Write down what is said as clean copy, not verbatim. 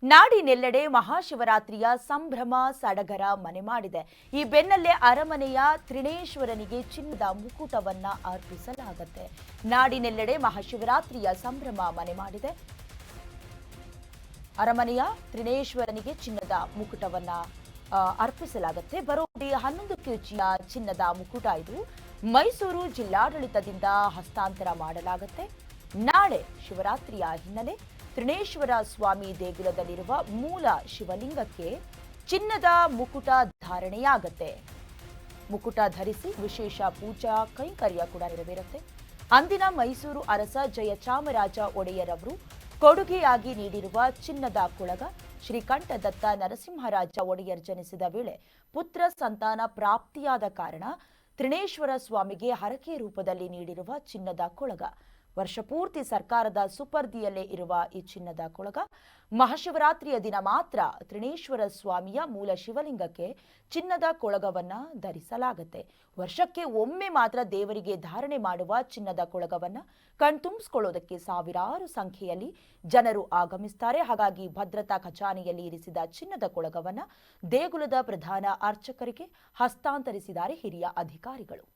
ನಾಡಿನೆಲ್ಲೆಡೆ ಮಹಾಶಿವರಾತ್ರಿಯ ಸಂಭ್ರಮ ಸಡಗರ ಮನೆ ಮಾಡಿದೆ. ಈ ಬೆನ್ನಲ್ಲೇ ಅರಮನೆಯ ತ್ರಿನೇಶ್ವರನಿಗೆ ಚಿನ್ನದ ಮುಕುಟವನ್ನ ಅರ್ಪಿಸಲಾಗುತ್ತೆ. ನಾಡಿನೆಲ್ಲೆಡೆ ಮಹಾಶಿವರಾತ್ರಿಯ ಸಂಭ್ರಮ ಮನೆ ಮಾಡಿದೆ. ಅರಮನೆಯ ತ್ರಿನೇಶ್ವರನಿಗೆ ಚಿನ್ನದ ಮುಕುಟವನ್ನ ಅರ್ಪಿಸಲಾಗುತ್ತೆ. ಬರೋಬ್ಬರಿ 11 ಕೆಜಿಯ ಚಿನ್ನದ ಮುಕುಟ ಇದು ಮೈಸೂರು ಜಿಲ್ಲಾಡಳಿತದಿಂದ ಹಸ್ತಾಂತರ ಮಾಡಲಾಗುತ್ತೆ. ನಾಳೆ ಶಿವರಾತ್ರಿಯ ಹಿನ್ನೆಲೆ ತ್ರಿನೇಶ್ವರ ಸ್ವಾಮಿ ದೇಗುಲದಲ್ಲಿರುವ ಮೂಲ ಶಿವಲಿಂಗಕ್ಕೆ ಚಿನ್ನದ ಮುಕುಟ ಧಾರಣೆಯಾಗತ್ತೆ. ಮುಕುಟ ಧರಿಸಿ ವಿಶೇಷ ಪೂಜಾ ಕೈಂಕರ್ಯ ಕೂಡ ನೆರವೇರುತ್ತೆ. ಅಂದಿನ ಮೈಸೂರು ಅರಸ ಜಯಚಾಮರಾಜ ಒಡೆಯರ್ ಅವರು ಕೊಡುಗೆಯಾಗಿ ನೀಡಿರುವ ಚಿನ್ನದ ಕೊಳಗ ಶ್ರೀಕಂಠದತ್ತ ನರಸಿಂಹರಾಜ ಒಡೆಯರ್ ಜನಿಸಿದ ವೇಳೆ ಪುತ್ರ ಸಂತಾನ ಪ್ರಾಪ್ತಿಯಾದ ಕಾರಣ ತ್ರಿನೇಶ್ವರ ಸ್ವಾಮಿಗೆ ಹರಕೆ ರೂಪದಲ್ಲಿ ನೀಡಿರುವ ಚಿನ್ನದ ಕೊಳಗ ವರ್ಷಪೂರ್ತಿ ಸರ್ಕಾರದ ಸುಪರ್ದಿಯಲ್ಲೇ ಇರುವ ಈ ಚಿನ್ನದ ಕೊಳಗ ಮಹಾಶಿವರಾತ್ರಿಯ ದಿನ ಮಾತ್ರ ತ್ರಿನೇಶ್ವರ ಸ್ವಾಮಿಯ ಮೂಲ ಶಿವಲಿಂಗಕ್ಕೆ ಚಿನ್ನದ ಕೊಳಗವನ್ನ ಧರಿಸಲಾಗುತ್ತೆ. ವರ್ಷಕ್ಕೆ ಒಮ್ಮೆ ಮಾತ್ರ ದೇವರಿಗೆ ಧಾರಣೆ ಮಾಡುವ ಚಿನ್ನದ ಕೊಳಗವನ್ನ ಕಣ್ತುಂಬಿಸಿಕೊಳ್ಳೋದಕ್ಕೆ ಸಾವಿರಾರು ಸಂಖ್ಯೆಯಲ್ಲಿ ಜನರು ಆಗಮಿಸುತ್ತಾರೆ. ಹಾಗಾಗಿ ಭದ್ರತಾ ಖಜಾನೆಯಲ್ಲಿ ಇರಿಸಿದ ಚಿನ್ನದ ಕೊಳಗವನ್ನ ದೇಗುಲದ ಪ್ರಧಾನ ಅರ್ಚಕರಿಗೆ ಹಸ್ತಾಂತರಿಸಿದ್ದಾರೆ ಹಿರಿಯ ಅಧಿಕಾರಿಗಳು.